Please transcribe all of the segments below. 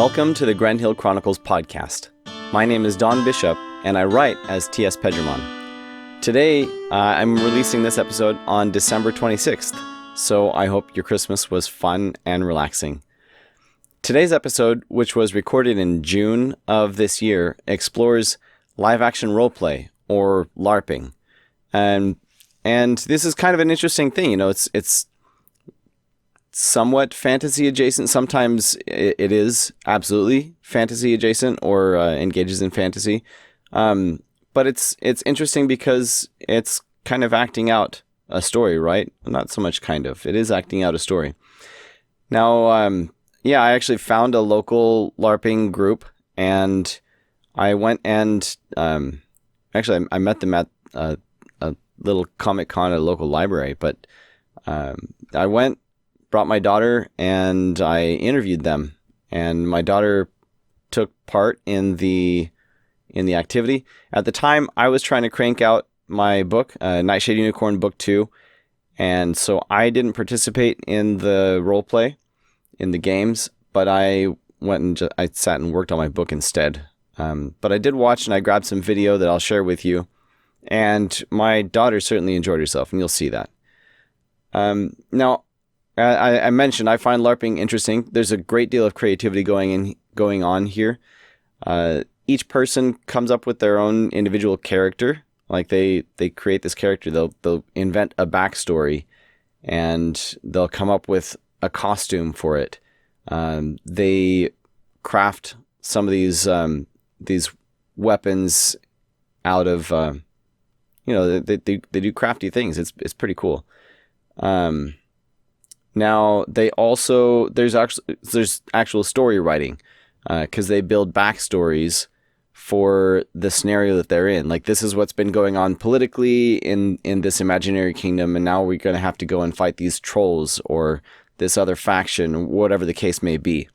Welcome to the Grand Hill Chronicles podcast. My name is Don Bishop, and I write as T.S. Pedramon. Today, I'm releasing this episode on December 26th, so I hope your Christmas was fun and relaxing. Today's episode, which was recorded in June of this year, explores live-action roleplay, or LARPing. And this is kind of an interesting thing. You know, it's somewhat fantasy adjacent. Sometimes it is absolutely fantasy adjacent or engages in fantasy. But it's interesting because it's kind of acting out a story, right? Not so much kind of. It is acting out a story. Now, I actually found a local LARPing group, and I went and actually I met them at a little Comic Con at a local library. But I went, brought my daughter, and I interviewed them. And my daughter took part in the activity. At the time, I was trying to crank out my book, Nightshade Unicorn Book 2, and so I didn't participate in the role play, in the games, but I went and I sat and worked on my book instead. But I did watch, and I grabbed some video that I'll share with you, and my daughter certainly enjoyed herself, and you'll see that. Now, I mentioned I find LARPing interesting. There's a great deal of creativity going on here. Each person comes up with their own individual character. Like they create this character. They'll invent a backstory, and they'll come up with a costume for it. They craft some of these weapons out of they do crafty things. It's pretty cool. Now they also there's actual story writing because they build backstories for the scenario that they're in. Like, this is what's been going on politically in this imaginary kingdom, and now we're going to have to go and fight these trolls or this other faction, whatever the case may be.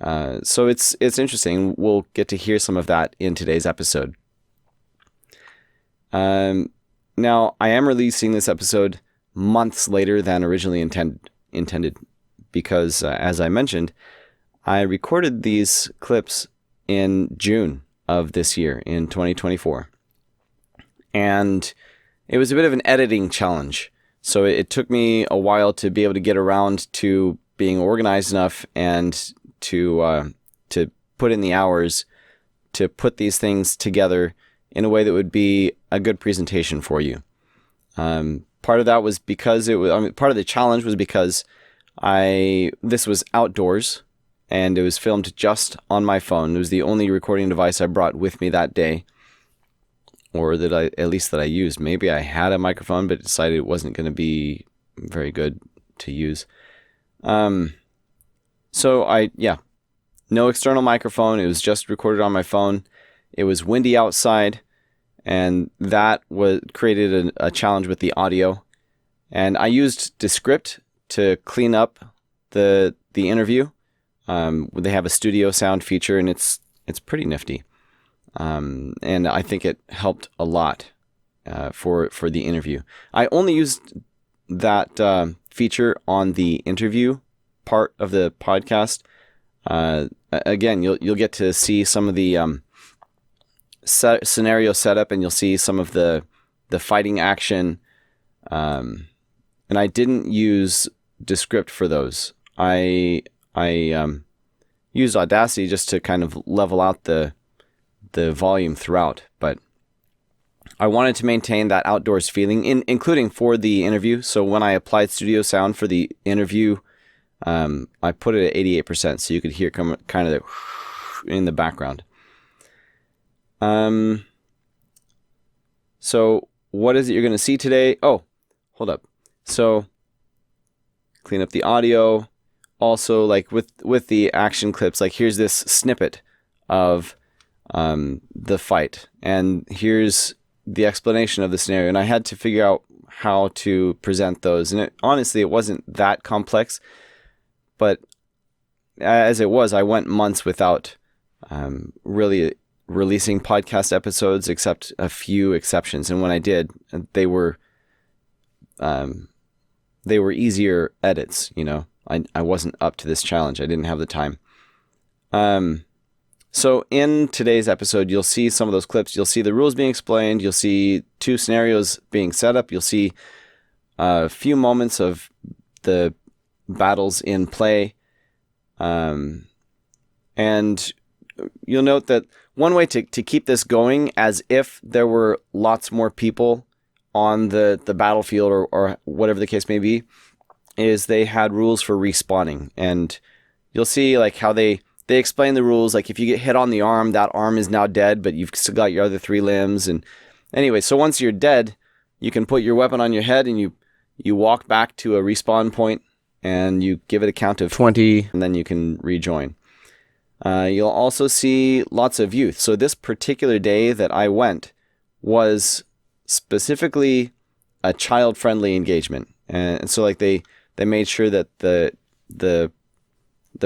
So it's interesting. We'll get to hear some of that in today's episode. Now, I am releasing this episode months later than originally intended because, as I mentioned, I recorded these clips in June of this year, in 2024. And it was a bit of an editing challenge. So it took me a while to be able to get around to being organized enough and to put in the hours to put these things together in a way that would be a good presentation for you. Part of that was because part of the challenge was because this was outdoors, and it was filmed just on my phone. It was the only recording device I brought with me that day, or that I used. Maybe I had a microphone, but decided it wasn't going to be very good to use. No external microphone. It was just recorded on my phone. It was windy outside, and that created a challenge with the audio. And I used Descript to clean up the interview. They have a studio sound feature, and it's pretty nifty. And I think it helped a lot for the interview. I only used that feature on the interview part of the podcast. Again, you'll get to see some of the scenario setup, and you'll see some of the fighting action. And I didn't use Descript for those. I used Audacity just to kind of level out the volume throughout, but I wanted to maintain that outdoors feeling, including for the interview. So when I applied studio sound for the interview, I put it at 88%, so you could hear kind of in the background. So what is it you're going to see today? Oh, hold up. So clean up the audio. Also, like with the action clips, like here's this snippet of the fight, and here's the explanation of the scenario, and I had to figure out how to present those. And honestly, it wasn't that complex, but as it was, I went months without really releasing podcast episodes, except a few exceptions. And when I did, they were easier edits. You know, I wasn't up to this challenge. I didn't have the time. So in today's episode, you'll see some of those clips. You'll see the rules being explained. You'll see 2 scenarios being set up. You'll see a few moments of the battles in play. And you'll note that one way to keep this going as if there were lots more people on the battlefield or whatever the case may be, is they had rules for respawning. And you'll see like how they explain the rules. Like if you get hit on the arm, that arm is now dead, but you've still got your other 3 limbs. And anyway, so once you're dead, you can put your weapon on your head and you walk back to a respawn point and you give it a count of 20 and then you can rejoin. You'll also see lots of youth. So this particular day that I went was specifically a child-friendly engagement. And so like they made sure that the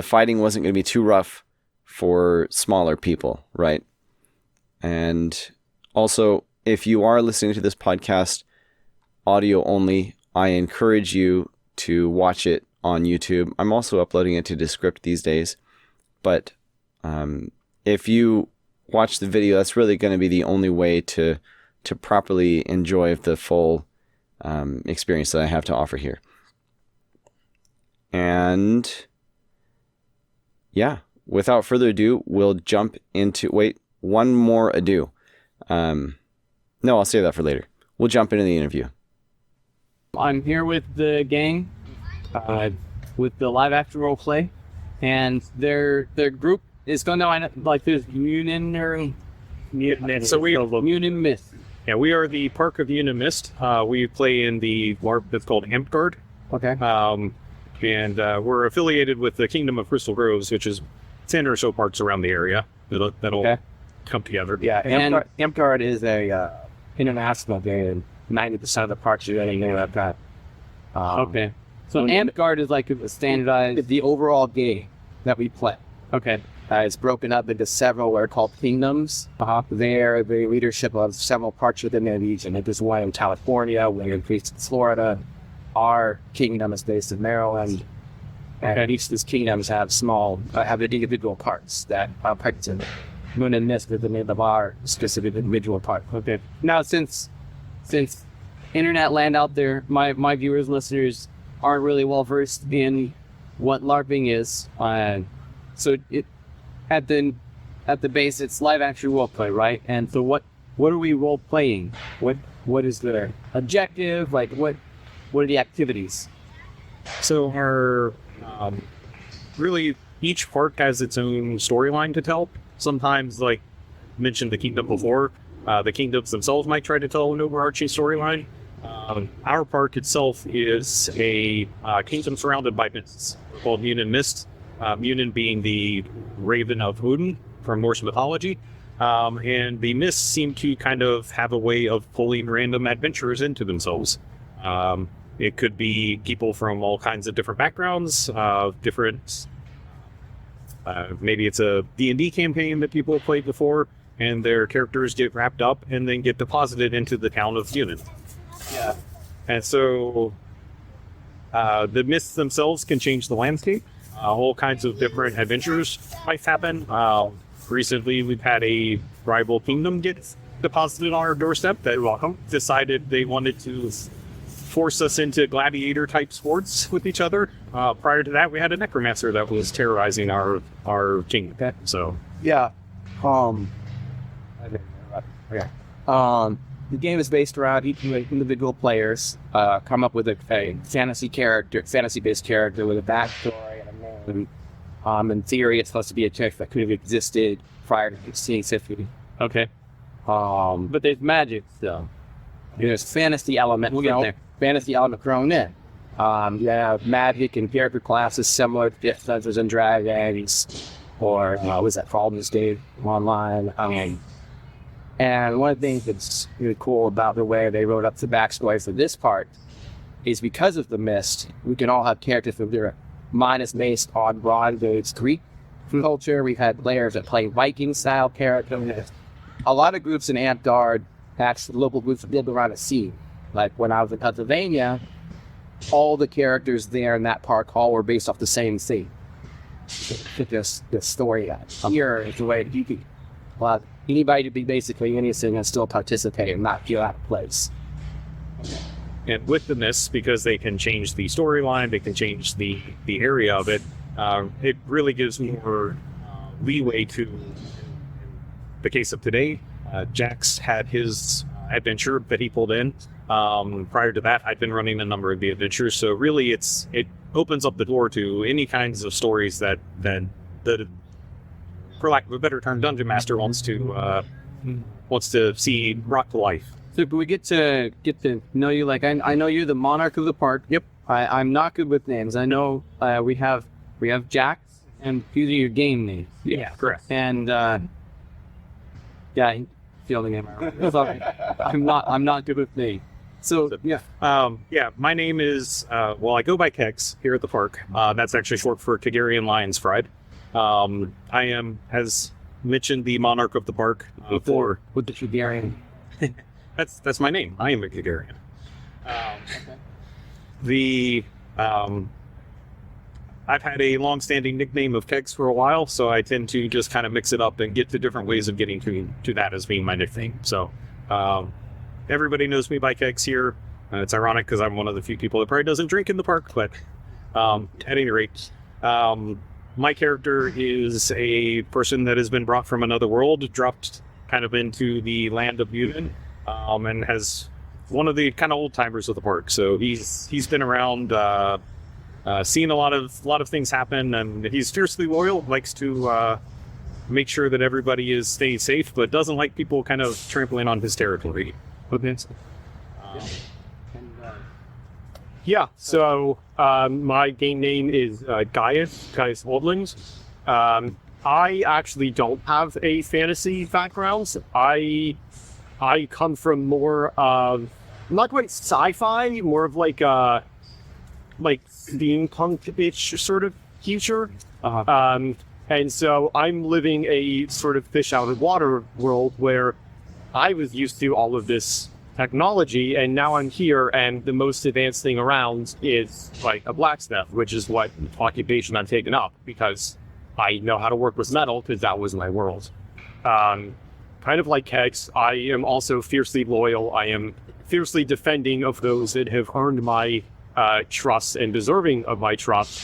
fighting wasn't going to be too rough for smaller people, right? And also, if you are listening to this podcast audio only, I encourage you to watch it on YouTube. I'm also uploading it to Descript these days. But if you watch the video, that's really going to be the only way to properly enjoy the full experience that I have to offer here. And yeah, without further ado, we'll jump into... Wait, one more ado. No, I'll save that for later. We'll jump into the interview. I'm here with the gang, with the live action role play, and their group is going to like this Muninn Myst. Yeah, we are the Park of Muninn Myst. We play in the LARP that's called Amtgard. Okay. And we're affiliated with the Kingdom of Crystal Groves, which is 10 or so parks around the area that'll come together. Yeah, Amtgard is a international game. 90% of the parks are anything like that. Okay. So Amtgard is like a standardized, the overall game that we play. Okay. It's broken up into several what are called kingdoms. They're the leadership of several parts within the region. There's one in California, one in Florida. Our kingdom is based in Maryland. And each of these kingdoms have individual parts that are parts in Muninn Myst is the name of our specific individual part. Okay. Now, since internet land out there, my viewers, listeners aren't really well versed in what LARPing is. So it at the base, it's live action role play, right? And so what are we role playing? What is the objective? Like what are the activities? So our really each park has its own storyline to tell. Sometimes, like mentioned the kingdom before, the kingdoms themselves might try to tell an overarching storyline. Our park itself is a kingdom surrounded by mists called Muninn Myst. Muninn being the raven of Odin from Norse mythology. And the mists seem to kind of have a way of pulling random adventurers into themselves. It could be people from all kinds of different backgrounds, maybe it's a D&D campaign that people have played before, and their characters get wrapped up and then get deposited into the town of Muninn. Yeah. And so the mists themselves can change the landscape. All kinds of different adventures might happen. Recently, we've had a rival kingdom get deposited on our doorstep that decided they wanted to force us into gladiator-type sports with each other. Prior to that, we had a necromancer that was terrorizing our kingdom. Okay. So yeah, the game is based around each individual players come up with a fantasy-based character with a backstory and a name. In theory, it's supposed to be a character that could have existed prior to 1650. okay. But there's magic still. There's fantasy element. Fantasy element thrown in. You have magic and character classes similar to Dungeons and Dragons, or was that Baldur's Gate online? And one of the things that's really cool about the way they wrote up the backstory for this part is because of the mist, we can all have characters from different. Mine is based on Bronze Age Greek culture. We've had players that play Viking-style characters. A lot of groups in Amtgard, actually local groups, build around a scene. Like when I was in Pennsylvania, all the characters there in that park hall were based off the same scene. this story here is the way you can allow anybody to be basically innocent and still participate and not feel out of place. And with the Myst, because they can change the storyline, they can change the area of it, it really gives more leeway to the case of today. Jax had his adventure that he pulled in. Prior to that, I'd been running a number of the adventures, so really it opens up the door to any kinds of stories that the, for lack of a better term, Dungeon Master wants to see brought to life. So we get to know you. Like I know you're the monarch of the park. Yep. I'm not good with names. I know we have Jax, and these are your game names. Yeah, correct. And yeah, fielding him. Sorry, I'm not good with names. So yeah. My name is I go by Kex here at the park. That's actually short for Kagarian Lion's Fried. I am, as mentioned, the monarch of the park. With the Kagarian. That's my name. I am a Kagarian. I've had a long-standing nickname of Kex for a while, so I tend to just kind of mix it up and get to different ways of getting to that as being my nickname. So everybody knows me by Kex here. It's ironic because I'm one of the few people that probably doesn't drink in the park, but at any rate, my character is a person that has been brought from another world, dropped kind of into the land of Muninn, and has one of the kind of old timers of the park. So he's been around, seen a lot of things happen, and he's fiercely loyal. Likes to make sure that everybody is staying safe, but doesn't like people kind of trampling on his territory. Okay. So my game name is Gaius Oldlings. I actually don't have a fantasy background. I come from more of, not quite sci-fi, more of like steampunk-ish sort of future. And so I'm living a sort of fish out of water world where I was used to all of this technology, and now I'm here, and the most advanced thing around is like a blacksmith, which is what occupation I've taken up because I know how to work with metal because that was my world. Kind of like Kex, I am also fiercely loyal. I am fiercely defending of those that have earned my trust and deserving of my trust.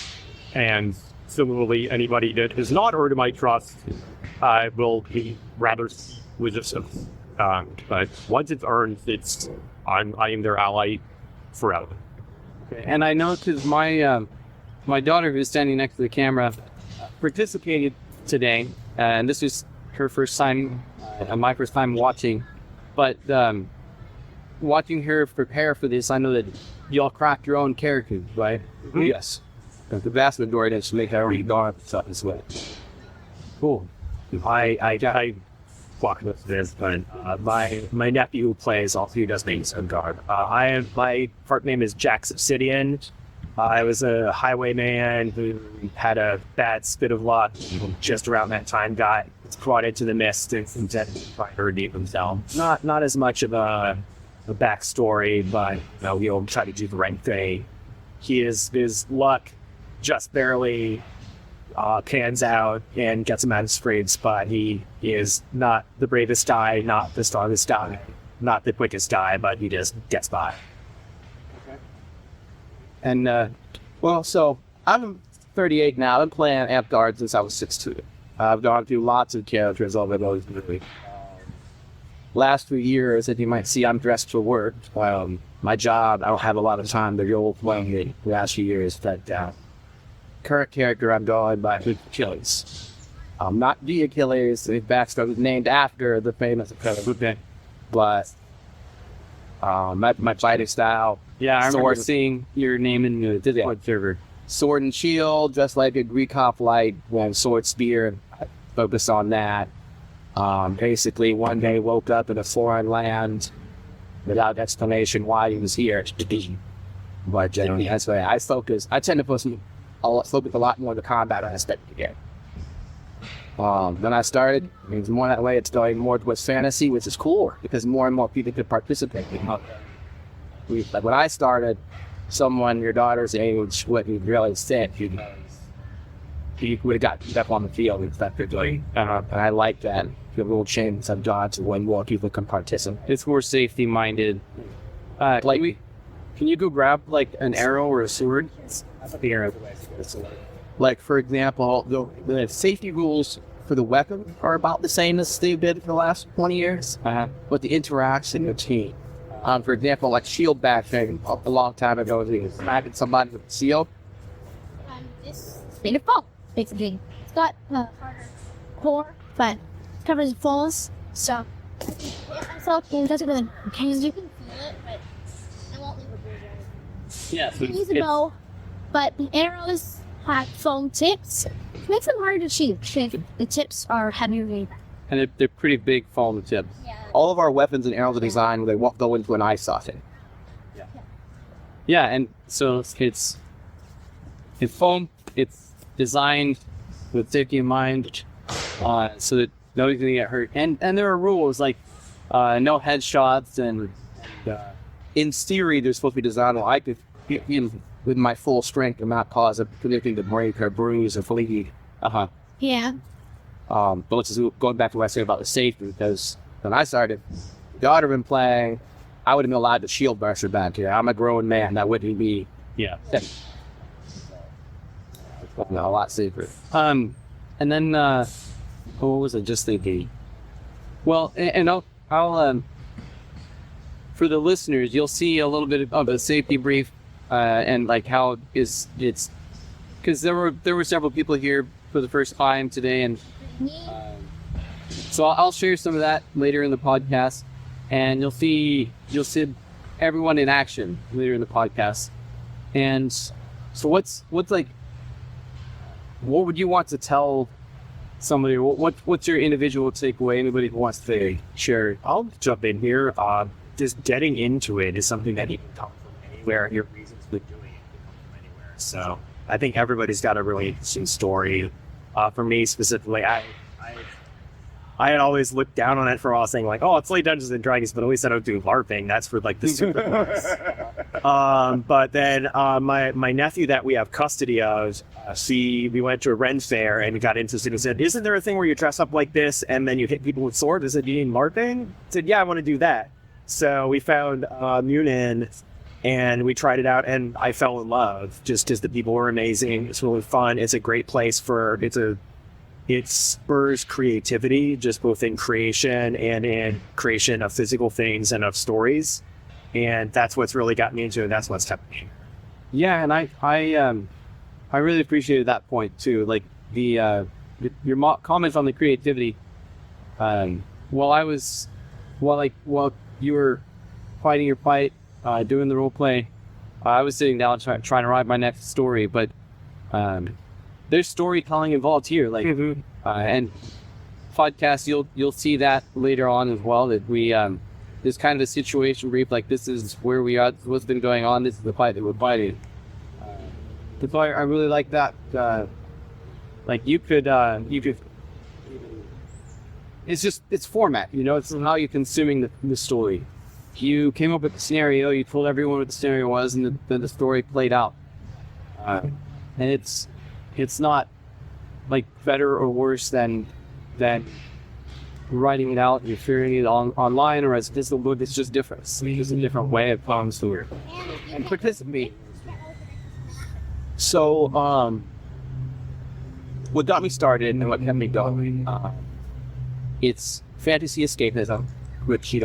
And similarly, anybody that has not earned my trust, I will be rather resistant. But once it's earned, I am their ally forever. Okay. And I know because my daughter, who's standing next to the camera, participated today, and this is her first time, my first time watching. But watching her prepare for this, I know that y'all craft your own characters, right? Mm-hmm. Yes. The vast majority of make our own dog stuff as well. Cool. I walk with this, but my nephew plays all three does names Amtgard. My part name is Jax Obsidian. I was a highwayman who had a bad spit of luck. Just around that time, got brought into the Myst and tried to redeem himself. Not as much of a backstory, but he'll try to do the right thing. His luck just barely pans out and gets him out of scrapes, but he is not the bravest guy, not the strongest guy, not the quickest guy, but he just gets by. Okay. And so I'm 38 now. I've been playing Amtgard since I was 16. I've gone through lots of characters over those movies. Last few years, as you might see, I'm dressed for work. My job, I don't have a lot of time to go playing the last few years, but current character I'm going by Achilles. Not the Achilles, the backstory was named after the famous Achilles, but my fighting style. Yeah, I remember seeing your name in the Discord server. Sword and shield, just like a Greek hoplite, sword spear, I focus on that. Basically, one day woke up in a foreign land without explanation why he was here. But generally, that's why I focus. I tend to focus a lot more on the combat aspect again. Then I started, it's more that way, it's going more towards fantasy, which is cool because more and more people could participate. Like when I started, your daughter's age, what you really said, he would have got beat up on the field effectively. And I like that. The little chains of dots when more people can participate. It's more safety minded. Can you go grab like an arrow or a sword? The arrow. Like for example, the safety rules for the weapon are about the same as they've been for the last 20 years. But the interaction between, for example, like shield bashing a long time ago, was smacking somebody with a shield. This made of foam, basically. It's got a harder core, but covers falls. So it doesn't really because you can feel it, but I won't leave a bruise. Yeah, so Use a bow, but the arrows have foam tips. It makes them harder to shoot. The tips are heavier. And they're pretty big foam tips. Yeah. All of our weapons and arrows are designed where they won't go into an eye socket. Yeah, and so it's foam. It's designed with safety in mind, so that nobody's gonna get hurt. And there are rules like no headshots, and in theory they're supposed to be designed where I could hit him with my full strength and not cause anything to break or bruise or bleed. Yeah. But let's just going back to what I said about the safety, because when I started, the I'd have been playing, I would have been allowed to shield burster back here. I'm a grown man. That wouldn't be a lot safer. And then what was I just thinking? Well, and I'll for the listeners, you'll see a little bit of a safety brief, and like how it's because there were several people here for the first time today, and so I'll share some of that later in the podcast, and you'll see everyone in action later in the podcast. And so what's like, what would you want to tell somebody? What's your individual takeaway? Anybody who wants to share? I'll jump in here. Just getting into it is something that you can come from anywhere. Your reasons for doing it can come from anywhere. So I think everybody's got a really interesting story. For me specifically, I had always looked down on it for a while, saying like, "Oh, it's like Dungeons and Dragons," but at least I don't do LARPing. That's for like the super ones. But then my nephew that we have custody of, we went to a Ren fair and got interested and said, "Isn't there a thing where you dress up like this and then you hit people with swords?" I said, "You need LARPing?" I said, "Yeah, I want to do that." So we found Muninn, and we tried it out, and I fell in love. Just as the people were amazing. It's really fun. It's a great place it spurs creativity, just both in creation and in creation of physical things and of stories. And that's what's really got me into it. That's what's kept me. Yeah, and I really appreciated that point too. Like your comments on the creativity. While you were fighting your fight, doing the role play, I was sitting down trying to write my next story, but there's storytelling involved here, like and podcast. You'll see that later on as well. That we this kind of a situation brief, like this is where we are, what's been going on. This is the fight that we're fighting. So I really like that. Like you could. It's format, it's how you're consuming the story. You came up with the scenario, you told everyone what the scenario was, and then the story played out. And it's not like better or worse than writing it out and you're figuring it online or as a physical book. It's just different. It's just a different way of telling the story. And participate. So, what got me started and what kept me going, it's fantasy escapism, which,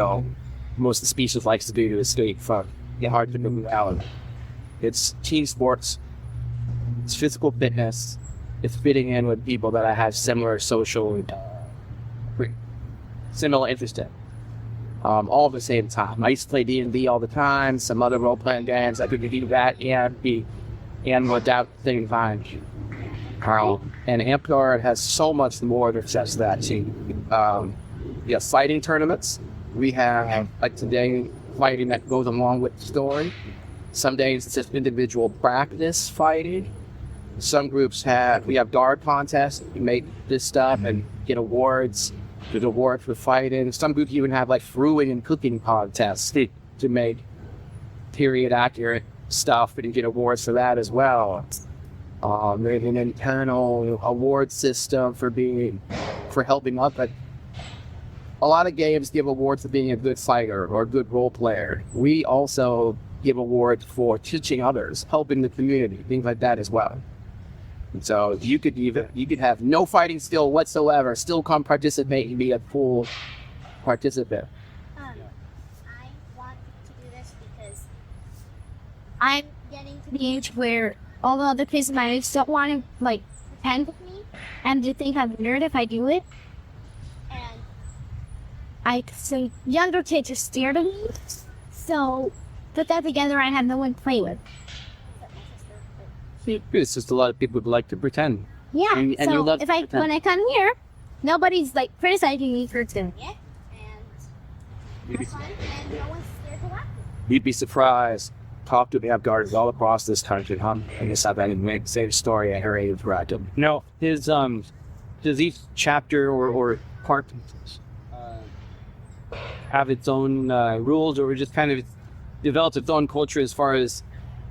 most of the species likes to do to escape from the hard to move reality. It's team sports, it's physical fitness, it's fitting in with people that I have similar social, similar interest in, all at the same time. I used to play D&D all the time, some other role-playing games. I could do that and without the same time. And Amtgard has so much more than just that too. Fighting tournaments. We have, like today, fighting that goes along with the story. Some days it's just individual practice fighting. Some groups we have dart contests. We make this stuff and get awards. There's awards for fighting. Some groups even have like brewing and cooking contests to make period accurate stuff and get awards for that as well. There's an internal award system for helping up. But a lot of games give awards for being a good fighter or a good role player. We also give awards for teaching others, helping the community, things like that as well. And so you could have no fighting skill whatsoever, still come participate and be a full participant. I want to do this because I'm getting to the age where all the other kids in my age don't want to like pretend with me and they think I'm a nerd if I do it. And so younger kids are scared of me. So put that together, I have no one to play with. It's just a lot of people would like to pretend. Yeah. And so you love to pretend. when I come here, nobody's like criticizing me for doing it, and have fun, and no one's scared to laugh. You'd be surprised. Talk to the Amtgard all across this country. I guess I've had to say the story at her age, right? No, does each chapter or part have its own rules, or just kind of develops its own culture as far as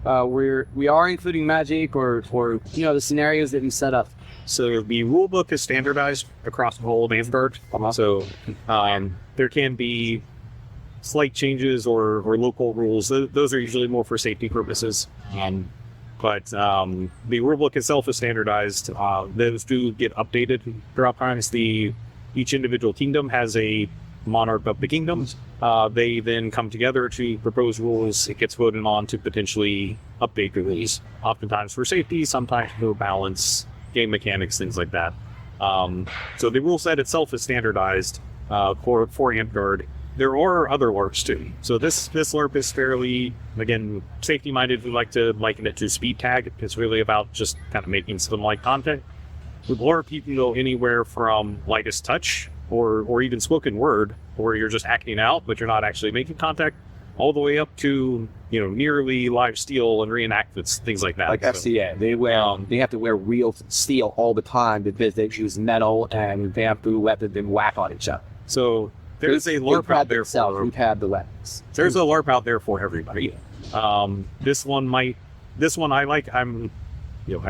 we are including magic or the scenarios that we set up? So the rule book is standardized across the whole of Amtgard. So there can be slight changes or local rules. Those are usually more for safety purposes. But the rule book itself is standardized. Those do get updated throughout time. Each individual kingdom has a monarch of the kingdoms. They then come together to propose rules. It gets voted on to potentially update the rules, oftentimes for safety, sometimes for balance, game mechanics, things like that. So the rule set itself is standardized for Amtgard. There are other LARPs too. So this LARP is fairly, again, safety-minded. We like to liken it to speed tag. It's really about just kind of making some light content. With LARP, you can go anywhere from lightest touch or even spoken word, where you're just acting out, but you're not actually making contact, all the way up to, nearly live steel and reenactments, things like that. Like FCA, they have to wear real steel all the time because they use metal and bamboo weapons and whack on each other. So there's a LARP out there for we've had the weapons. There's a LARP out there for everybody. This one I like. I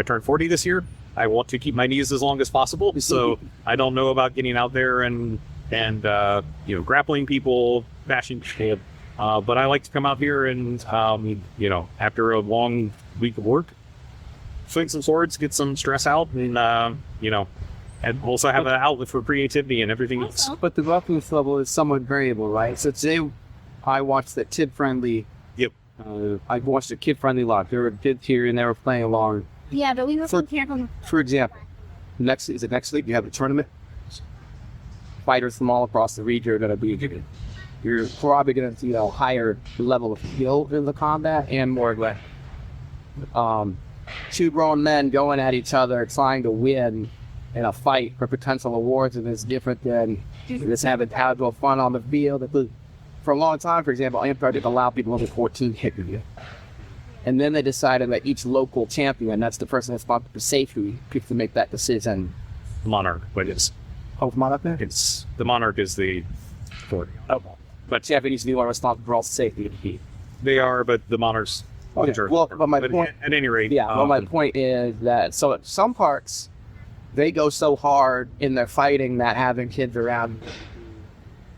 turned 40 this year. I want to keep my knees as long as possible, so I don't know about getting out there and grappling people, bashing people. But I like to come out here and after a long week of work, swing some swords, get some stress out, and and also have an outlet for creativity and everything else. But the roughness level is somewhat variable, right? So today, I watched the kid-friendly. Yep. I watched a kid-friendly lot. There were kids here and they were playing along. Yeah, but we were careful. For example, next week you have a tournament. Fighters from all across the region are going to be. You're probably going to see a higher level of skill in the combat and more aggressive. Two grown men going at each other, trying to win in a fight for potential awards, and it's different than just having casual fun on the field. For a long time, for example, Amtgard didn't allow people over 14 hitting you. And then they decided that each local champion, that's the person responsible for safety, gets to make that decision. Monarch, what is? Oh, Monarch there? The Monarch is the authority. Oh, but champion needs to be one responsible for all safety. They are, but the Monarchs. Okay. Well, but my point. At any rate. Yeah. Well, my point is that some parks, they go so hard in their fighting that having kids around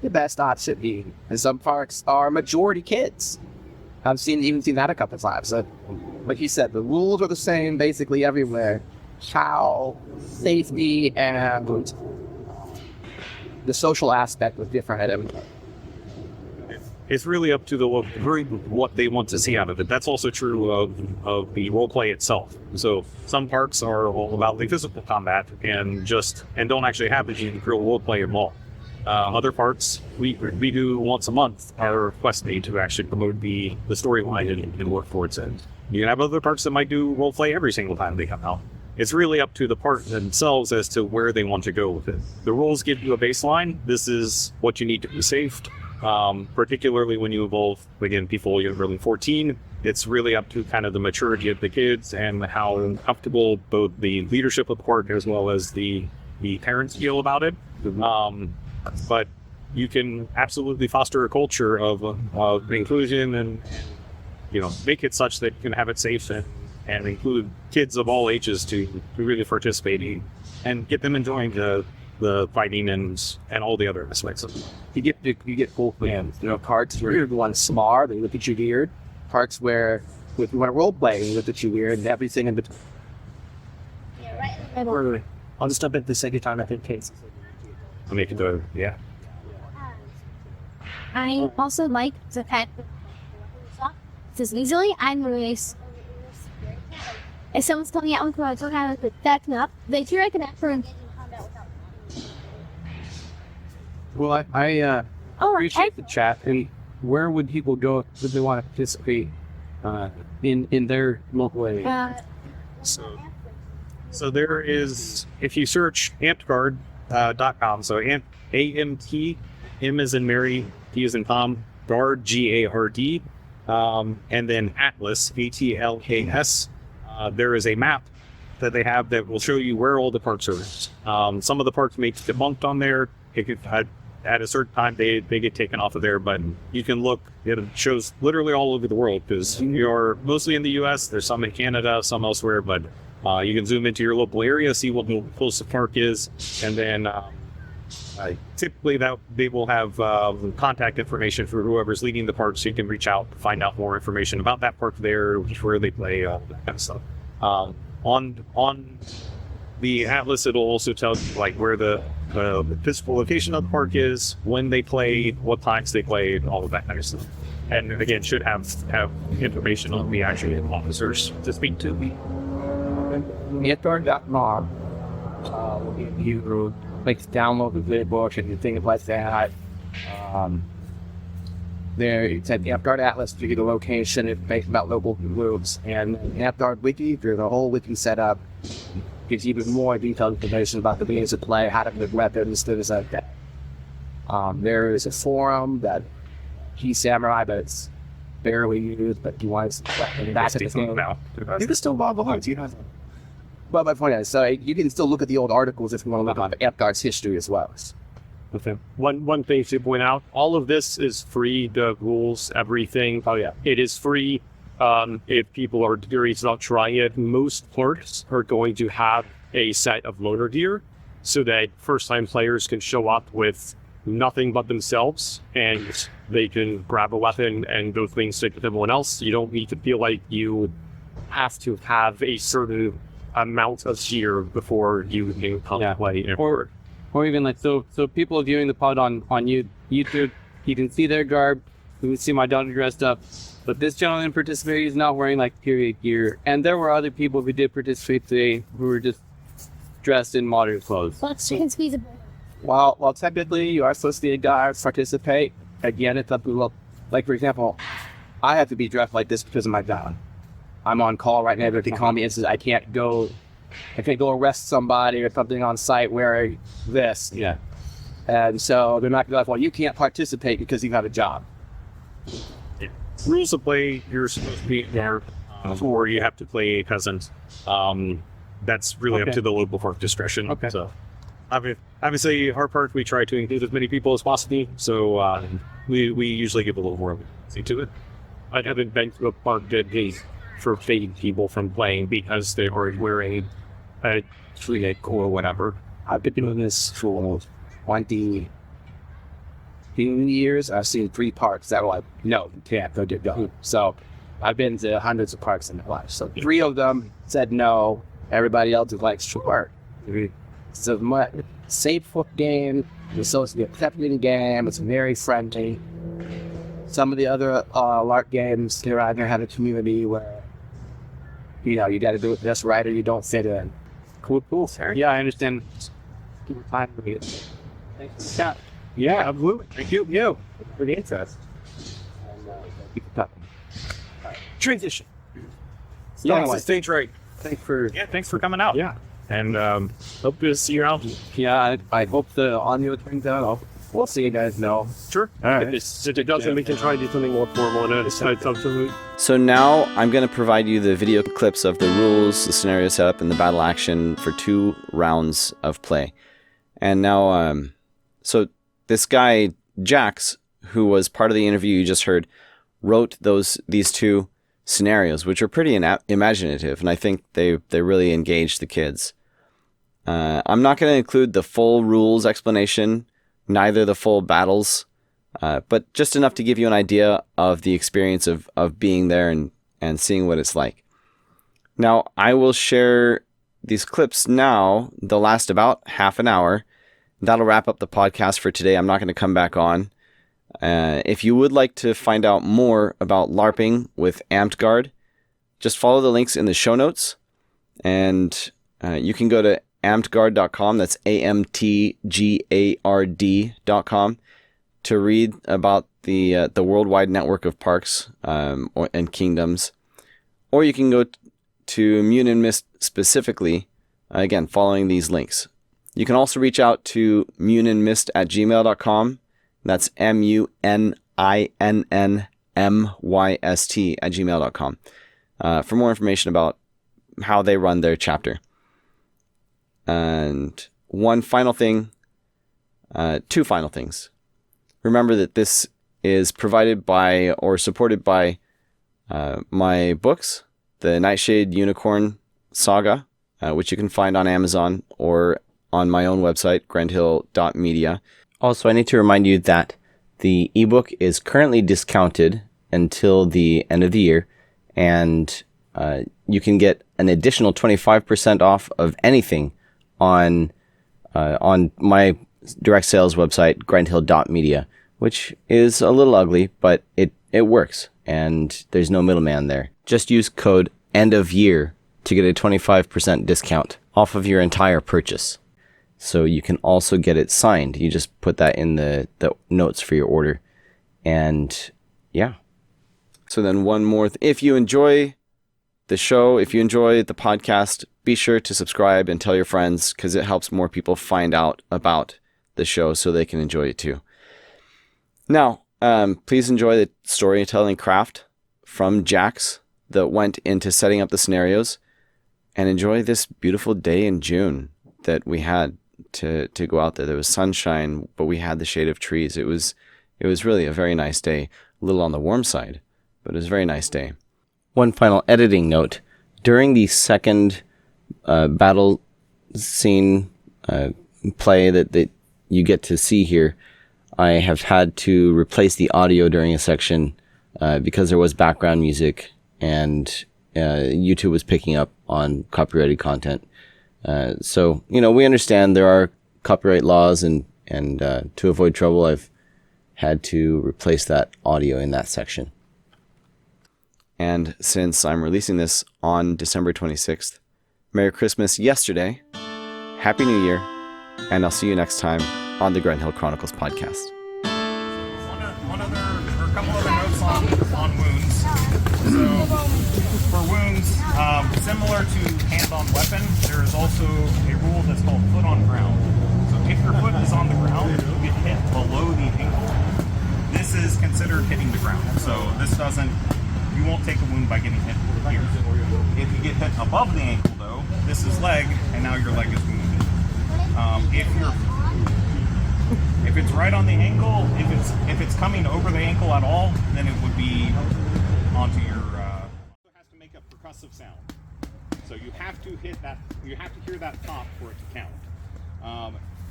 the best option. And some parks are majority kids. I've even seen that a couple of times. So, like you said, the rules are the same basically everywhere. How safety and the social aspect was different at every. It's really up to the local group what they want to see out of it. That's also true of the role play itself. So some parks are all about the physical combat and don't actually have any real role play involved. Other parts, we do once a month our quest day to actually promote the storyline and work towards it. You can have other parts that might do role play every single time they come out. It's really up to the part themselves as to where they want to go with it. The rules give you a baseline. This is what you need to be safe. Particularly when you involve, again, people you're really 14, it's really up to kind of the maturity of the kids and how comfortable both the leadership of the park as well as the parents feel about it. But you can absolutely foster a culture of inclusion and make it such that you can have it safe and include kids of all ages to really participate and get them enjoying the fighting and all the other aspects of it. You get both fans. You know, parts where the one's smart, they look at you weird. Parts where with when role playing, they look at you weird, and everything in between. Yeah, right in the middle. I'll just jump in the second time I think case. I'll make it to I also like the fact that because usually I'm really if someone's coming out with a don't have to back up, they feel like an effort in combat without. Well, I appreciate the chat. And where would people go if they want to participate in their local area? So there is, if you search Amtgard.com, so AMT, M as in Mary, T as in Tom, Guard, GARD, and then Atlas, ATLKS. There is a map that they have that will show you where all the parks are. Some of the parks may get debunked on there. At a certain time, they get taken off of there, but you can look. It shows literally all over the world because you're mostly in the U.S. There's some in Canada, some elsewhere, but you can zoom into your local area, see what the closest park is, and then typically that they will have contact information for whoever's leading the park, so you can reach out to find out more information about that park there, where they play, that kind of stuff. On the Atlas, it'll also tell you like where the physical location of the park is, when they played, what times they played, all of that kind of stuff. And again, should have information on the actual officers to speak to. Amtgard.com. You like download the video book and things like that. There, it's at the Amtgard Atlas to get the location, information about local groups, and Amtgard Wiki, there's a whole wiki set up. Gives even more detailed information about the games of play, how to make weapons, things like that. There is a forum that Key Samurai, but it's barely used, but you want to back at the game. You can still log on. But my point is, so you can still look at the old articles if you want to look at Amtgard's history as well. Okay. One thing to point out, all of this is free, the rules, everything. Oh yeah. It is free. If people are curious about trying it, most parks are going to have a set of loader gear so that first-time players can show up with nothing but themselves and they can grab a weapon and go things with everyone else. You don't need to feel like you have to have a certain amount of gear before you can come play. Or even like, so people viewing the pod on YouTube, you can see their garb, you can see my daughter dressed up, but this gentleman participated, he's not wearing like period gear. And there were other people who did participate today who were just dressed in modern clothes. Let's feasible. Well, technically you are supposed to be a guy to participate. Again, it's up to, like for example, I have to be dressed like this because of my job. I'm on call right now, but they call me and says I can't go arrest somebody or something on site wearing this. Yeah. And so they're not going to be like, well, you can't participate because you have a job. Rules of play, you're supposed to be there, or you have to play a peasant. That's really up to the local park discretion. Okay. So, obviously, our park, we try to include as many people as possible, so we usually give a little more to it. I haven't been to a park that is forbidding people from playing because they are wearing a tunic or whatever. I've been doing this for 20 years. I've seen 3 parks that were like, no, you can't go. So I've been to hundreds of parks in my life. So 3 of them said no. Everybody else is like, sure. It's a safe game. It's supposed to be a accepting game. It's very friendly. Some of the other LARP games, they're either have a community where, you know, you got to do it just right or you don't fit in. Cool, sir. Yeah, I understand. Thanks for the chat. Yeah, absolutely. Thank you. You for the interest. Keep talking. Transition. Yeah, Anyway, stage right. thanks for coming out. Yeah. And hope to see you around. Yeah, I hope the audio turns out. We'll see you guys know. Sure. All right. If it doesn't, we can try to do something more formal in it. Something. So now I'm going to provide you the video clips of the rules, the scenario setup, and the battle action for 2 rounds of play. And now, so this guy, Jax, who was part of the interview you just heard, wrote these 2 scenarios, which are pretty imaginative, and I think they really engage the kids. I'm not going to include the full rules explanation, neither the full battles, but just enough to give you an idea of the experience of being there and seeing what it's like. Now, I will share these clips now. They'll last about half an hour. That'll wrap up the podcast for today. I'm not going to come back on. If you would like to find out more about LARPing with Amtgard, just follow the links in the show notes, and you can go to amtgard.com. That's AMTGARD.com to read about the worldwide network of parks and kingdoms, or you can go to Muninn Myst specifically, again, following these links. You can also reach out to muninnmyst@gmail.com. That's MUNINNMYST@gmail.com for more information about how they run their chapter. And one final thing, two final things. Remember that this is provided by or supported by my books, the Nightshade Unicorn Saga, which you can find on Amazon or on my own website, grandhill.media. Also, I need to remind you that the ebook is currently discounted until the end of the year, and you can get an additional 25% off of anything on my direct sales website, grandhill.media, which is a little ugly, but it works, and there's no middleman there. Just use code ENDOFYEAR to get a 25% discount off of your entire purchase. So you can also get it signed. You just put that in the notes for your order. And yeah. So then one more. If you enjoy the show, if you enjoy the podcast, be sure to subscribe and tell your friends, because it helps more people find out about the show so they can enjoy it too. Now, please enjoy the storytelling craft from Jax that went into setting up the scenarios, and enjoy this beautiful day in June that we had to go out there. There was sunshine, but we had the shade of trees. It was really a very nice day. A little on the warm side, but it was a very nice day. One final editing note. During the second battle scene play that you get to see here, I have had to replace the audio during a section because there was background music, and YouTube was picking up on copyrighted content. So, we understand there are copyright laws, and to avoid trouble, I've had to replace that audio in that section. And since I'm releasing this on December 26th, Merry Christmas yesterday, Happy New Year, and I'll see you next time on the Grandhill Chronicles podcast. A couple other notes on wounds. So, for wounds, similar to hand-on weapon, there is also a rule that's called foot on ground. So if your foot is on the ground, you get hit below the ankle, this is considered hitting the ground. So you won't take a wound by getting hit here. If you get hit above the ankle though, this is leg, and now your leg is wounded. If it's right on the ankle, if it's coming over the ankle at all, then it would be onto your. It has to make a percussive sound, so you have to hit that. You have to hear that pop for it to count.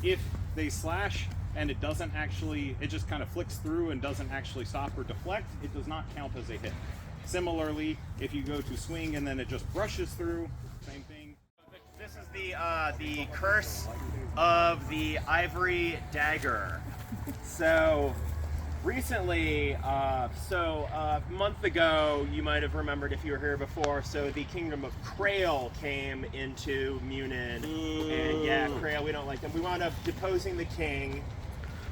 If they slash and it doesn't actually, it just kind of flicks through and doesn't actually stop or deflect, it does not count as a hit. Similarly, if you go to swing and then it just brushes through, same thing. This is the curse of the ivory dagger. So recently, a month ago, you might have remembered if you were here before, so the kingdom of Krail came into Muninn. And yeah, Krail, we don't like them. We wound up deposing the king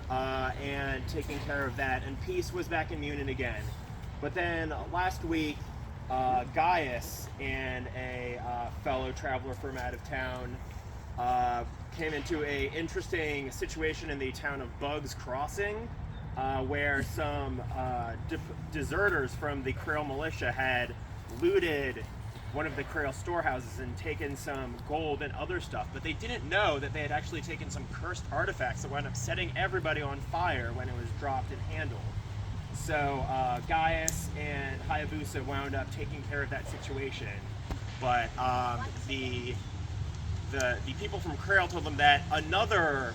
and taking care of that, and peace was back in Muninn again. But then last week, Gaius and a fellow traveler from out of town came into a interesting situation in the town of Bugs Crossing, where some deserters from the Krail militia had looted one of the Krail storehouses and taken some gold and other stuff, but they didn't know that they had actually taken some cursed artifacts that wound up setting everybody on fire when it was dropped and handled. So Gaius and Hayabusa wound up taking care of that situation, but the people from Krail told them that another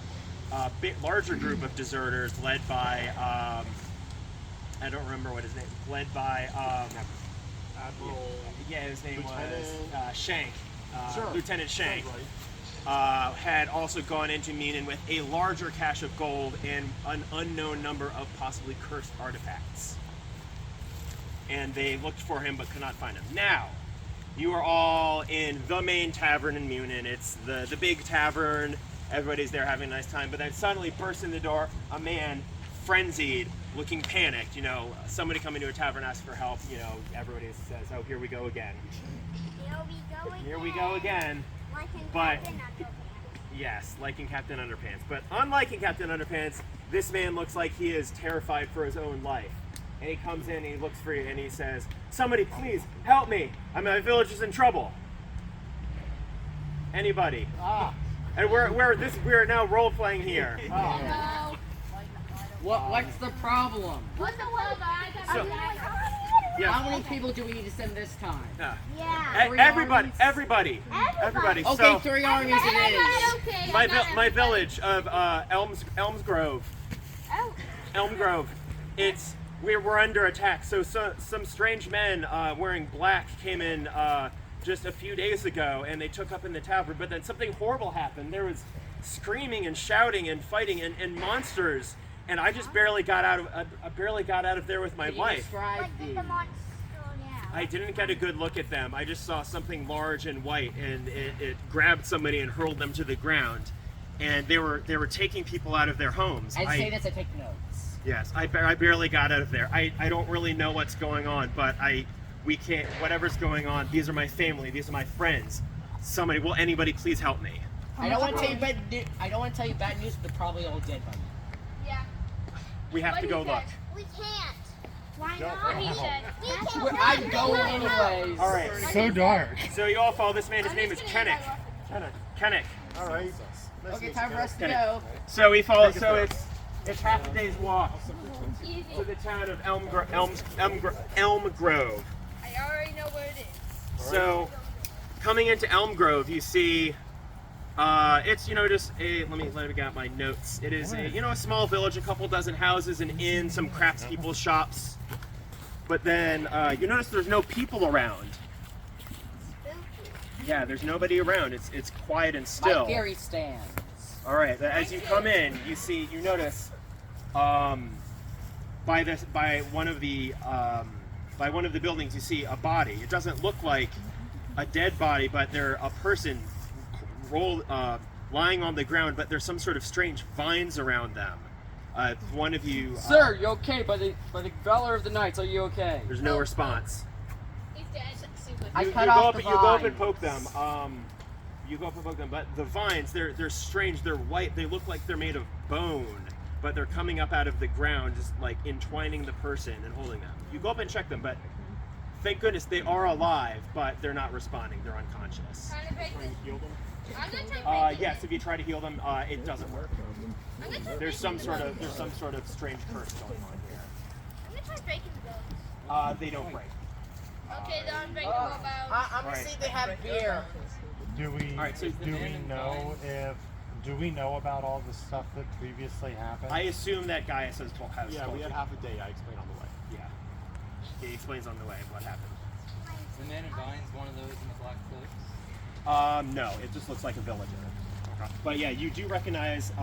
bit larger group of deserters, led by I don't remember what his name, led by Admiral. yeah, his name Lieutenant. was Shank, Sure. Lieutenant Shank. Sounds right. Had also gone into Muninn with a larger cache of gold and an unknown number of possibly cursed artifacts. And they looked for him but could not find him. Now, you are all in the main tavern in Muninn. It's the big tavern. Everybody's there having a nice time. But then suddenly bursts in the door a man, frenzied, looking panicked. You know, somebody coming to a tavern asks for help. You know, everybody says, "Oh, here we go again. Here we go again." But yes, like in Captain Underpants. But unlike in Captain Underpants, this man looks like he is terrified for his own life. And he comes in and he looks for you and he says, "Somebody please help me. My village is in trouble." Anybody? And we're now role playing here. What's the problem? What's the problem? Yeah. How many people do we need to send this time? Yeah. Everybody. Okay, So 3 armies it is. my village of Elms Grove. Oh. Elm Grove. We're under attack. So some strange men wearing black came in just a few days ago, and they took up in the tavern. But then something horrible happened. There was screaming and shouting and fighting and monsters, and I just barely got out of there with my Can you wife. describe these? I didn't get a good look at them. I just saw something large and white, and it grabbed somebody and hurled them to the ground. And they were taking people out of their homes. And say this, I take notes. Yes, I barely got out of there. I don't really know what's going on, but we can't. Whatever's going on, these are my family. These are my friends. Will anybody please help me? I don't want to tell you bad news. I don't want to tell you bad news, but they're probably all dead by now. Yeah. We have to go look. We can't. Why not? He said. I'd go anyways. All right. So dark. So you all follow this man. His name is Kennick. Kennick. All right. Okay, time for us to go. So we follow. So it's half a day's walk to the town of Elm Grove. I already know where it is. So coming into Elm Grove, you see. It's just a. Let me get out my notes. It is a small village, a couple dozen houses, an inn, some craftspeople shops. But then you notice there's no people around. Yeah, there's nobody around. It's quiet and still. My Gary stands. All right. As you come in, you notice by one of the buildings you see a body. It doesn't look like a dead body, but they're a person lying on the ground. But there's some sort of strange vines around them. One of you, Sir, you okay? By the valor of the knights, are you okay? there's no response. He's dead. I You cut go off up, the you go up vine. and poke them. You go up and poke them, but the vines, they're strange. They're white. They look like they're made of bone, but they're coming up out of the ground, just like entwining the person and holding them. You go up and check them, but thank goodness they are alive, but they're not responding. They're unconscious. Trying to break this. Heal them? I'm gonna try to break this. Yes, if you try to heal them, it doesn't work. I'm gonna try There's breaking some the sort of strange curse going on here. I'm gonna try breaking the bones. They don't break. Okay, then I'm breaking the bones. I'm gonna see if they have beer. Do we All right, so do we know about all the stuff that previously happened? I assume that Gaius has told. Yeah, we had half a day. I explained on the way. Yeah. He explains on the way what happened. The man in vines, one of those in the black cloaks. No, it just looks like a villager. But yeah, you do recognize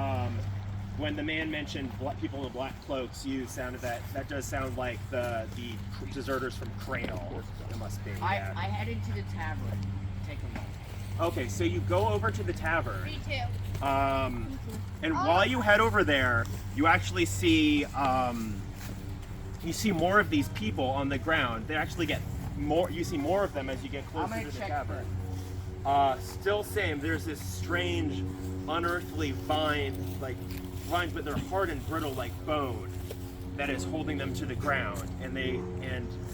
when the man mentioned people in black cloaks. That does sound like the deserters from Krail. It must be. I Yeah. head into the tavern. Take a look. Okay, so you go over to the tavern. Me too. And while you head over there, you actually see more of these people on the ground. They actually get more. You see more of them as you get I'm closer gonna to the check tavern. Still same. There's this strange, unearthly vines, but they're hard and brittle like bone, that is holding them to the ground. And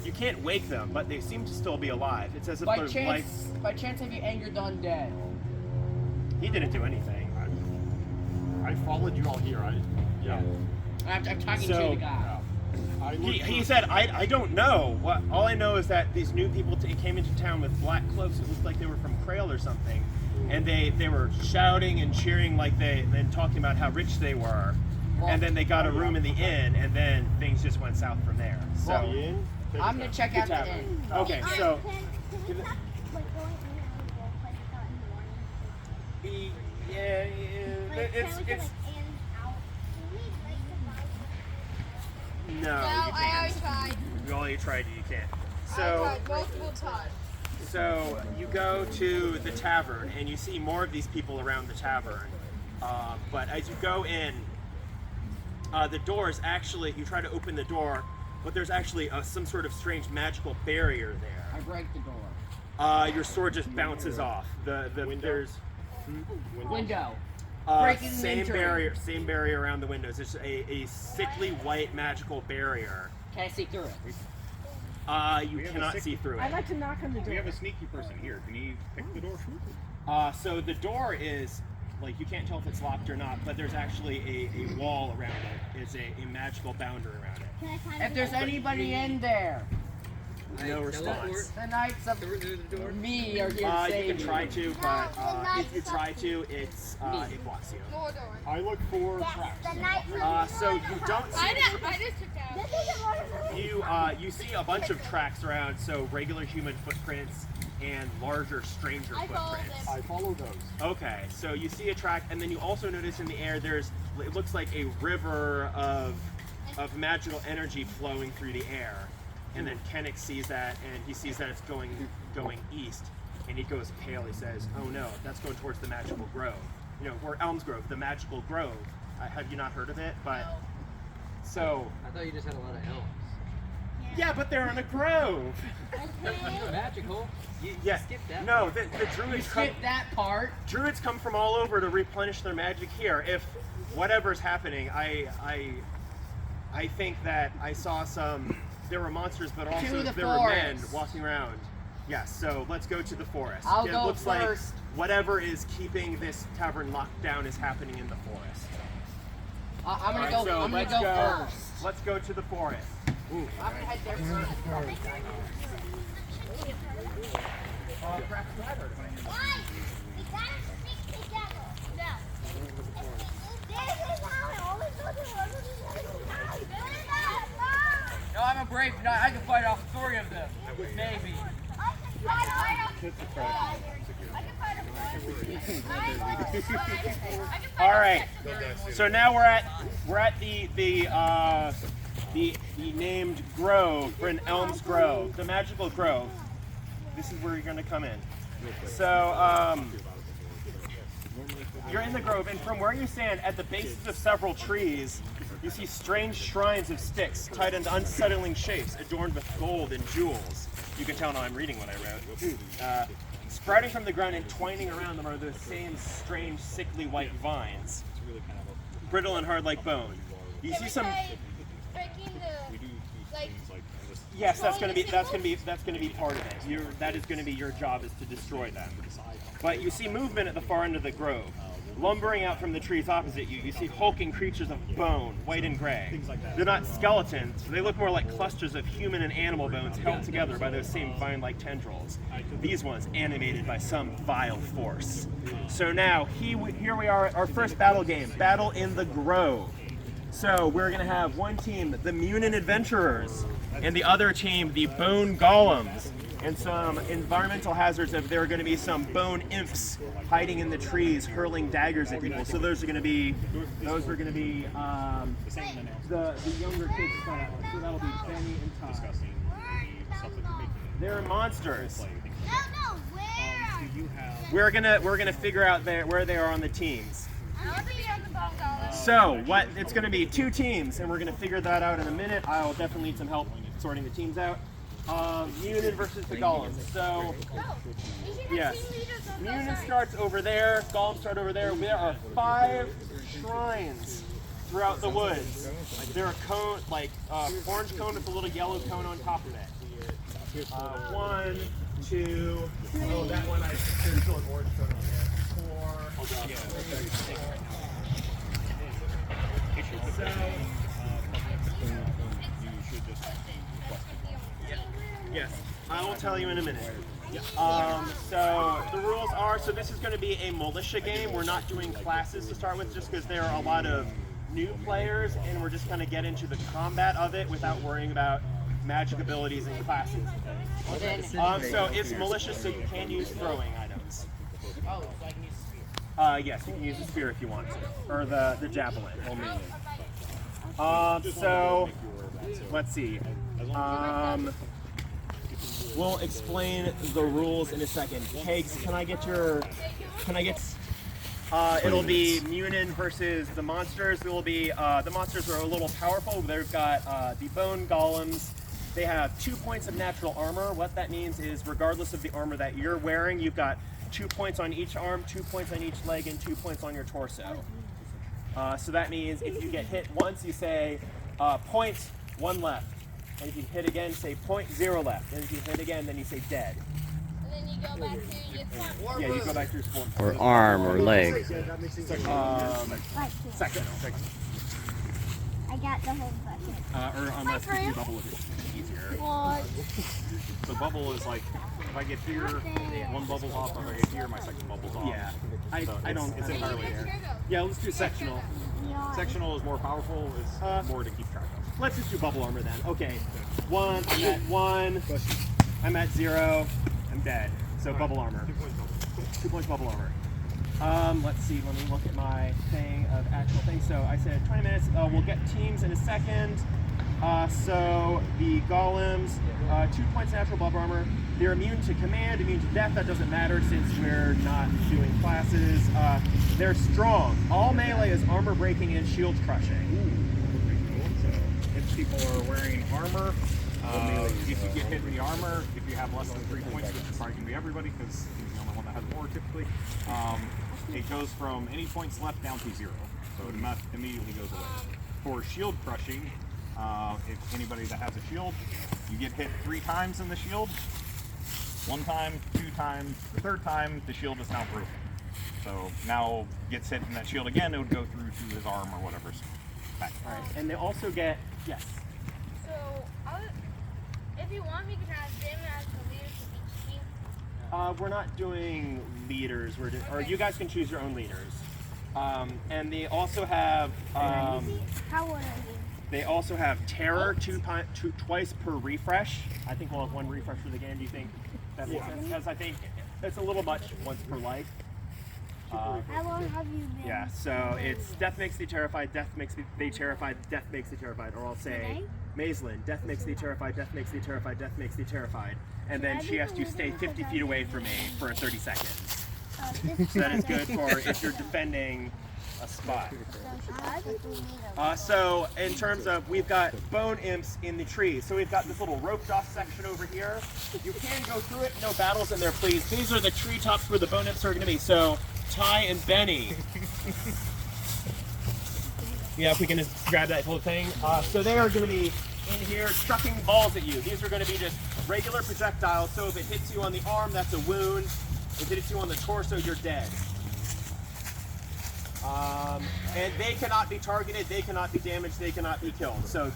you can't wake them, but they seem to still be alive. It's as if By their chance, have you angered the undead? He didn't do anything. I followed you all here. I'm talking to So- the guy. He said, I don't know. All I know is that these new people came into town with black cloaks. It looked like they were from Krail or something. And they were shouting and cheering like then talking about how rich they were. And then they got a room in the inn, and then things just went south from there. So I'm gonna check out the inn. Okay, so it's no, you can't. You tried, you can't. So multiple times. So you go to the tavern and you see more of these people around the tavern. But as you go in, the doors actually, you try to open the door, but there's actually some sort of strange magical barrier there. I break the door. Your sword just bounces off. There's Window. same barrier around the windows. It's a sickly white magical barrier. Can I see through it? You cannot see through it. I'd like to knock on the door. We have a sneaky person here. Can he pick the door? So the door is, like, you can't tell if it's locked or not, but there's actually a wall around it. It's a magical boundary around it. If there's anybody in there, No response. the Knights of me are here to You save can try to, but if you try to, it blocks you. I look for tracks. So you don't see. I just took out. You see a bunch of tracks around, so regular human footprints and larger stranger footprints. I follow those. Okay, so you see a track, and then you also notice in the air it looks like a river of magical energy flowing through the air. And then Kennick sees that, and he sees that it's going east, and he goes pale. He says, "Oh no, that's going towards the magical grove. Or Elms Grove, the magical grove. Have you not heard of it? But so I thought you just had a lot of elves. yeah, but they're in a grove. Magical. Yeah. Skip that. No, the druids come. skip that part. Druids come from all over to replenish their magic here. If whatever's happening, I think that I saw some. There were monsters, but also there were men walking around. Yes, so let's go to the forest. I'll it go looks first. like whatever is keeping this tavern locked down is happening in the forest. I'm gonna Alright, go. so I'm gonna let's go go. first. Let's go to the forest. I'm gonna head there first. Perhaps you have heard of it. Why? We gotta stick together. No. This is how I always go to No, I'm a brave knight. I can fight off 3 of them. Maybe. All right. So now we're at the named grove, for an Elms Grove, the magical grove. This is where you're going to come in. So you're in the grove, and from where you stand, at the bases of several trees, you see strange shrines of sticks tied into unsettling shapes, adorned with gold and jewels. You can tell now I'm reading what I wrote. Sprouting from the ground and twining around them are those same strange, sickly white vines, brittle and hard like bone. You see some. Yes, that's going to be part of it. That is going to be your job, is to destroy them. But you see movement at the far end of the grove. Lumbering out from the trees opposite you, you see hulking creatures of bone, white and gray. They're not skeletons. They look more like clusters of human and animal bones held together by those same vine-like tendrils. These ones animated by some vile force. So now, here we are, our first battle game, Battle in the Grove. So we're going to have one team, the Muninn Adventurers, and the other team, the Bone Golems. And some environmental hazards. There are going to be some bone imps hiding in the trees, hurling daggers at people. So those are going to be the younger kids' class. So that'll be Benny and Todd. They're monsters. We're gonna figure out where they are on the teams. So it's going to be 2 teams, and we're going to figure that out in a minute. I'll definitely need some help sorting the teams out. Muninn versus the Golems. So, yes. Muninn starts over there, Golems start over there. There are 5 shrines throughout the woods. There are orange cone with a little yellow cone on top of it. 1, 2, oh, that one there's still an orange cone on there. 4, 3. Yes, I will tell you in a minute. So the rules are, so this is going to be a militia game. We're not doing classes to start with just because there are a lot of new players and we're just going to get into the combat of it without worrying about magic abilities and classes. So it's militia, so you can use throwing items. Yes, you can use the spear if you want to, or the javelin. So let's see. We'll explain the rules in a second. Cakes, it'll be Muninn versus the monsters. It will be, the monsters are a little powerful. They've got the bone golems. They have 2 points of natural armor. What that means is regardless of the armor that you're wearing, you've got 2 points on each arm, 2 points on each leg, and 2 points on your torso. So that means if you get hit once, you say point, 1 left. And if you hit again, say point, 0 left. And if you hit again, then you say dead. And then you go back to your sport. Yeah, you go back to your sport. Or arm or leg. Second. I got the whole bucket. Or unless you bubble with it, easier. The bubble is like, if I get here, 1 bubble's off. If I get here, my second bubble's off. Yeah, I don't. It's entirely there. Yeah, let's do sectional. Sectional is more powerful. It's more to keep track of. Let's just do bubble armor then. Okay, 1. I'm at 1. I'm at 0. I'm dead. So bubble armor. 2 points bubble armor. Let's see. Let me look at my thing of actual things. So I said 20 minutes. We'll get teams in a second. So the golems, 2 points natural bubble armor. They're immune to command, immune to death. That doesn't matter since we're not doing classes. They're strong. All melee is armor breaking and shield crushing. So if people are wearing armor, if you get hit with the armor, if you have less than 3 points, which is probably going to be everybody because he's the only one that has more typically, it goes from any points left down to 0. So it immediately goes away. For shield crushing, if anybody that has a shield, you get hit 3 times in the shield. 1 time, 2 times, the 3rd time, the shield is now broken. So now gets hit in that shield again, it would go through to his arm or whatever's back. All right, and they also get, yes. So, if you want, we can have them as the leaders of each team. We're not doing leaders. Or you guys can choose your own leaders. And they also have. How would I do? They also have terror twice per refresh. I think we'll have 1 refresh for the game. Do you think that makes sense? Because I think it's a little much once per life. How long have you been? Yeah, so it's death makes thee terrified, death makes thee terrified, death makes thee terrified. Or I'll say, Maislin, death makes thee terrified, death makes thee terrified, death makes thee terrified. And then she has to stay 50 feet away from me for 30 seconds. So that is good for if you're defending a spot. So in terms of, we've got bone imps in the tree. So we've got this little roped off section over here. You can go through it, no battles in there, please. These are the treetops where the bone imps are going to be. So Ty and Benny. Yeah, if we can just grab that whole thing. So they are going to be in here chucking balls at you. These are going to be just regular projectiles. So if it hits you on the arm, that's a wound. If it hits you on the torso, you're dead. And they cannot be targeted, they cannot be damaged, they cannot be killed. So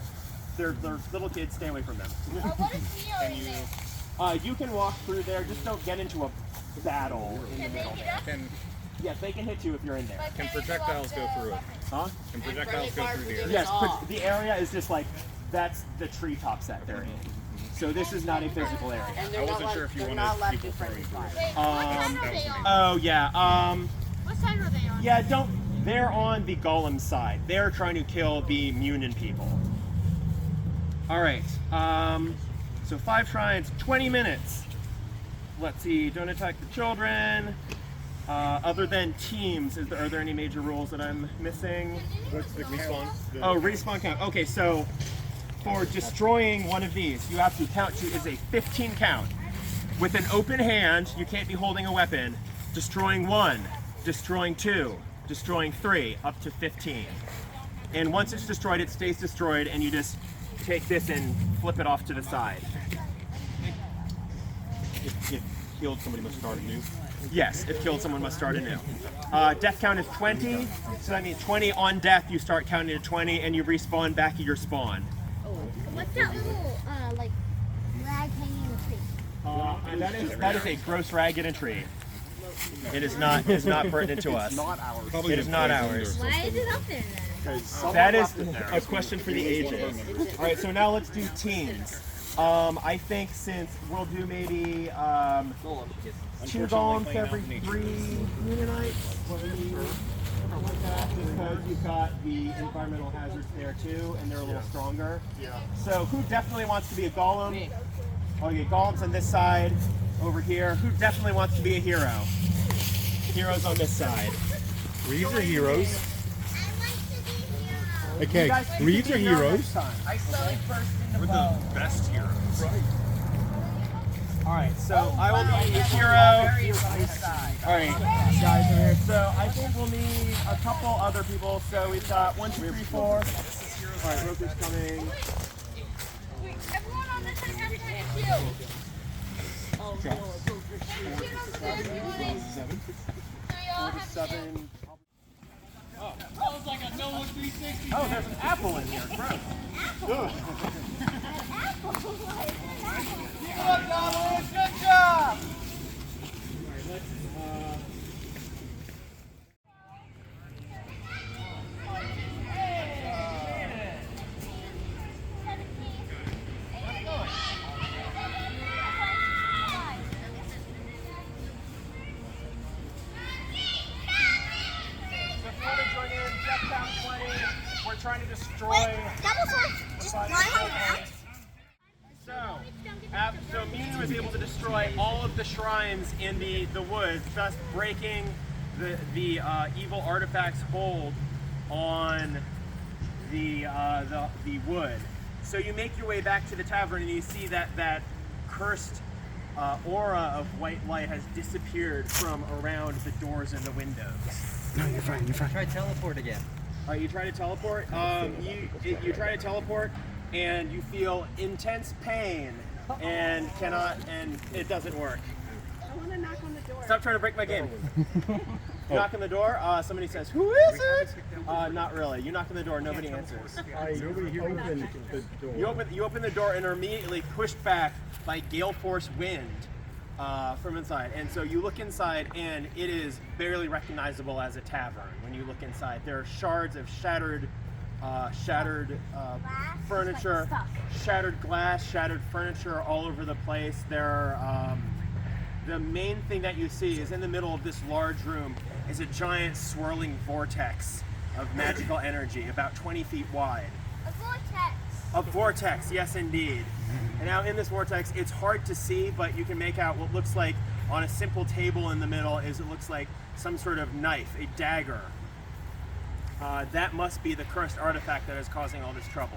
they're little kids, stay away from them. What is Neo in there? You can walk through there, just don't get into a battle in the middle there. Yes, they can hit you if you're in there. Can projectiles go through it? Huh? Can projectiles go through the area? Yes, the area is just like, that's the treetops that they're in. So this is not a physical area. I wasn't sure if you wanted people throwing through it. Oh yeah, What side are they on? yeah, they're on the golem side. They're trying to kill the Muninn people. All right, so 5 shrines, 20 minutes. Let's see, don't attack the children. Other than teams, are there any major rules that I'm missing? What's the respawn? Oh, respawn count. Okay, so for destroying one of these, you have to count to is a 15 count. With an open hand, you can't be holding a weapon. Destroying 1, destroying 2, destroying 3, up to 15. And once it's destroyed, it stays destroyed, and you just take this and flip it off to the side. If killed, somebody must start anew. Yes, if killed, someone must start anew. Death count is 20, so that means 20 on death, you start counting to 20, and you respawn back at your spawn. What's that little, like, rag hanging in the And that is a gross ragged entry. It is not pertinent to us. It is not ours. Why is it up there then? That is a question for the ages. All right, so now let's do teens. I think since we'll do maybe 2 golems every 3 Muninites, like that, because you've got the environmental hazards there too, and they're a little stronger. Yeah. So who definitely wants to be a golem? Okay, golems on this side, over here. Who definitely wants to be a hero? Heroes on this side. Reeds are heroes. Okay, Reeds are heroes. I slowly burst into We're the best heroes. Right. Alright, so I will be a hero. Alright, guys are here. So I think we'll need a couple other people. So we've got 1, 2, 3, 4. Alright, Roku's coming. Everyone on this side has to shoot. Okay. Shoot on the side if you want it. So you all have to shoot. Oh, there's an apple in here. Gross. Good job! We're trying to destroy. So Muninn was able to destroy all of the shrines in the woods, thus breaking the evil artifact's hold on the wood. So you make your way back to the tavern and you see that cursed aura of white light has disappeared from around the doors and the windows. No, you're fine. Try teleport again. You try to teleport. You try to teleport, and you feel intense pain, and it doesn't work. I want to knock on the door. Stop trying to break my game. Knock on the door. Somebody says, "Who is it?" Not really. You knock on the door. Nobody answers. Nobody here opened the door. You open the door and are immediately pushed back by gale force wind from inside. And so you look inside, and it is barely recognizable as a tavern. When you look inside, there are shards of shattered furniture, shattered glass, shattered furniture all over the place. The main thing that you see is in the middle of this large room is a giant swirling vortex of magical energy, about 20 feet wide. A vortex. A vortex, yes indeed. And now in this vortex, it's hard to see, but you can make out what looks like on a simple table in the middle it looks like some sort of knife, a dagger. That must be the cursed artifact that is causing all this trouble.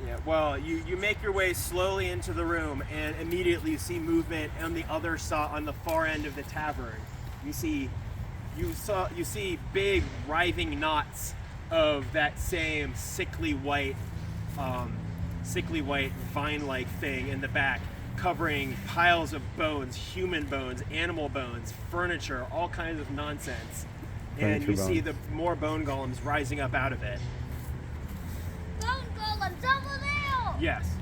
Yeah, well, you make your way slowly into the room and immediately you see movement on the other side, on the far end of the tavern. You see big writhing knots of that same sickly white vine-like thing in the back, covering piles of bones, human bones, animal bones, furniture, all kinds of nonsense. And you see the more bone golems rising up out of it. Bone golem, double nail! Yes.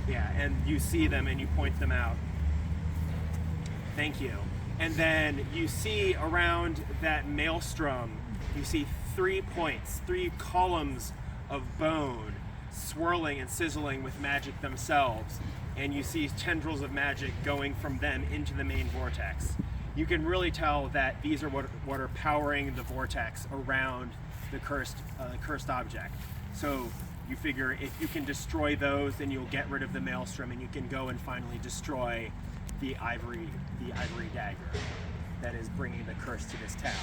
Yeah, and you see them and you point them out. Thank you. And then you see around that maelstrom, you see 3 points, 3 columns of bone swirling and sizzling with magic themselves. And you see tendrils of magic going from them into the main vortex. You can really tell that these are what are powering the vortex around the cursed object. So you figure if you can destroy those, then you'll get rid of the maelstrom and you can go and finally destroy the ivory dagger that is bringing the curse to this town.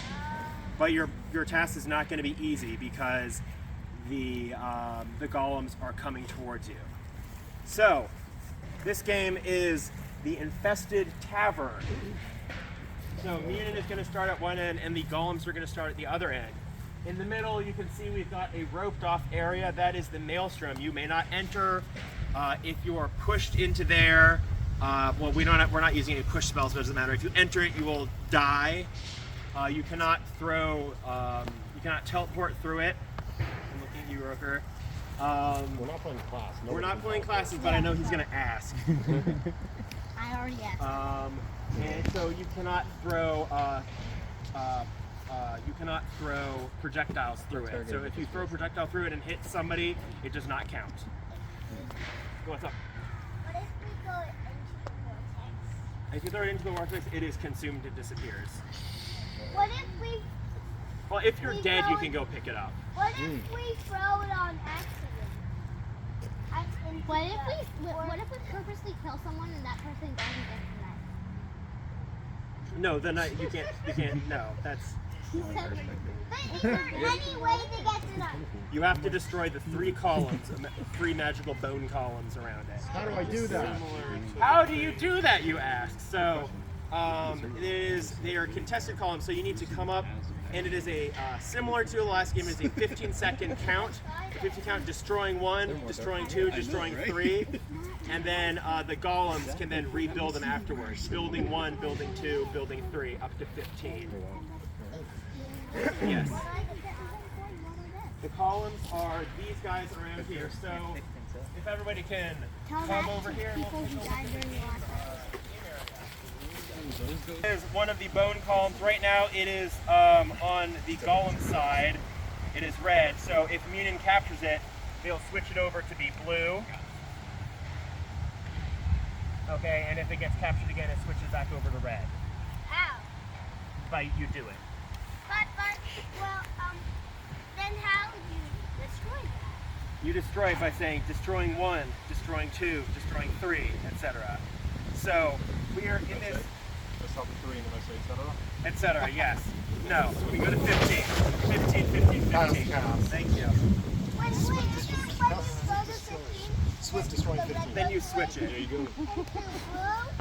But your task is not going to be easy because the golems are coming towards you. So this game is the Infested Tavern. So Muninn is going to start at one end and the golems are going to start at the other end. In the middle, you can see we've got a roped off area. That is the maelstrom. You may not enter. If you are pushed into there, well, we're not using any push spells, but it doesn't matter. If you enter it, you will die. You cannot teleport through it. I'm looking at you, Roker. We're not playing class. We're not playing classes, but I know he's gonna ask. I already asked. And so you cannot throw projectiles through it. So if you throw a projectile through it and hit somebody, it does not count. What's up? What if we go into the vortex? If you throw it into the vortex, it is consumed. It disappears. What if we? Well, if you're dead, you can go pick it up. What if we throw it on accident? What if we purposely kill someone and that person doesn't get the knife? No, the knife you can't. No, that's. But is there any way to get the knife? You have to destroy the 3 columns, 3 magical bone columns around it. How do I do that? How do you do that, you ask? So, they are contested columns, so you need to come up, and it is a, similar to the last game, it is a 15-second count. A 15 count, destroying 1, destroying 2, destroying 3, and then the golems can then rebuild them afterwards. Building 1, building 2, building 3, up to 15. Yes. The columns are these guys around here, so if everybody can come over here. There's one of the bone columns. Right now it is on the golem side. It is red, so if Muninn captures it, they'll switch it over to be blue. Okay, and if it gets captured again, it switches back over to red. How? By you do it. Then how would you destroy that? You destroy it by saying destroying 1, destroying 2, destroying 3, etc. So we are in this. Let's start with 3 and then I say etc. Etc. Yes. No. We go to 15. 15, 15, 15. Thank you. When you throw the 15, Swift destroying 15. Then you switch it. There you go. into blue,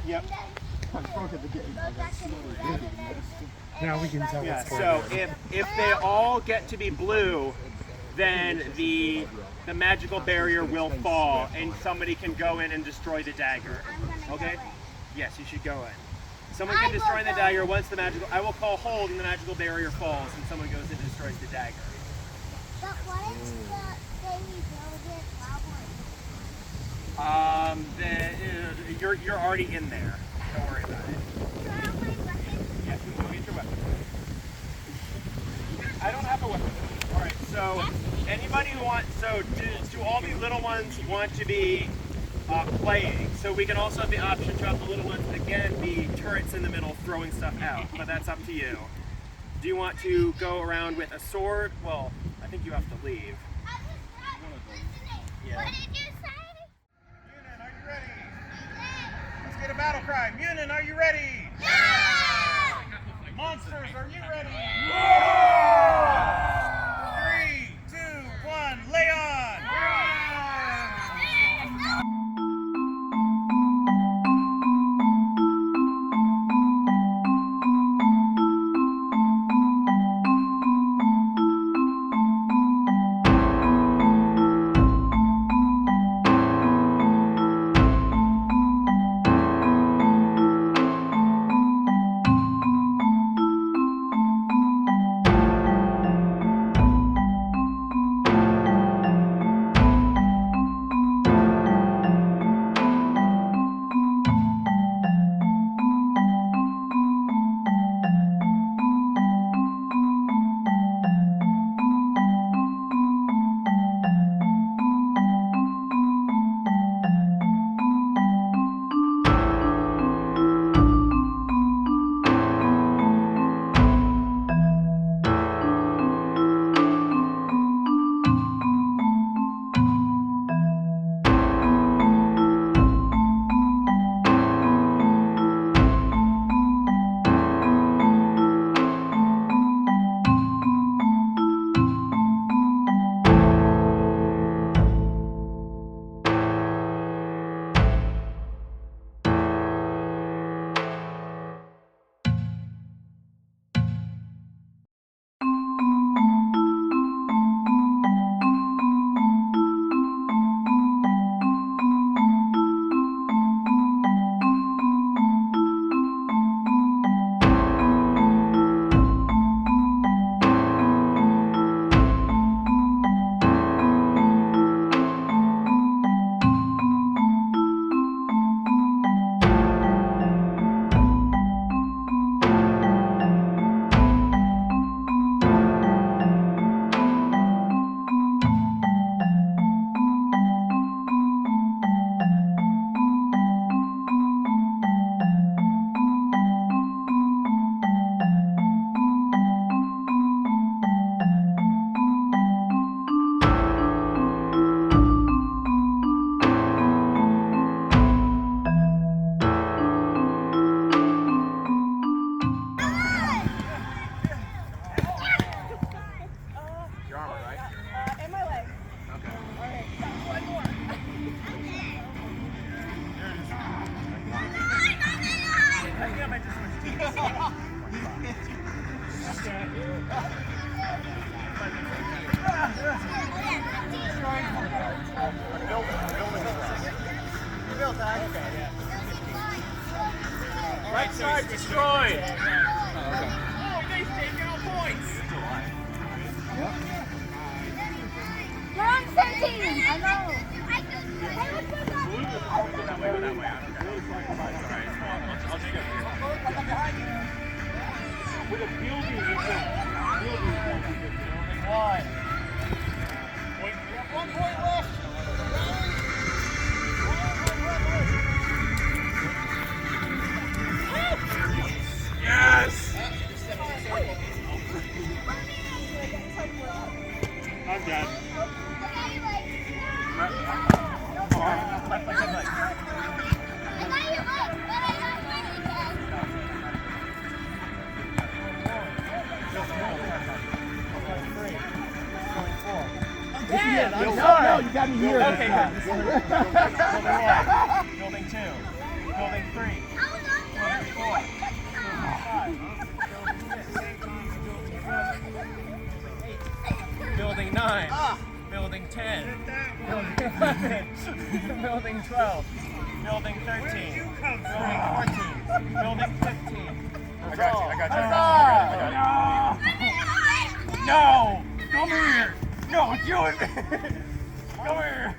Yep. and then goes back to red, and then Now we can tell Yeah. what's going So on. if they all get to be blue, then the magical barrier will fall, and somebody can go in and destroy the dagger. Okay? Yes, you should go in. Someone can destroy the dagger once the magical. I will call hold, and the magical barrier falls, and someone goes in and destroys the dagger. But what if they rebuild it while we're You're already in there. Don't worry about it. Yes, you can get your weapon. I don't have a weapon. All right. So anybody who wants, do all these little ones want to be playing? So we can also have the option to have the little ones again be turrets in the middle throwing stuff out, but that's up to you. Do you want to go around with a sword? Well, I think you have to leave. Yeah. What did you say? Muninn, are you ready? Let's get a battle cry. Muninn, are you ready? Yeah! Monsters, are you ready? 3, 2, 1, lay on! Right side destroyed. Oh, they've taken all points. You're on 13. I know. That way. I'll take it. With a building, One. One point left. Yes! I'm done. No, you got me here. Okay, good. Building 2. Building 3. Building 4. Building 9. Building 10. Building 11. Building 12. Building 13. Building 14. Building 15. I got you. No! Come here! No, it's you and me! Come here!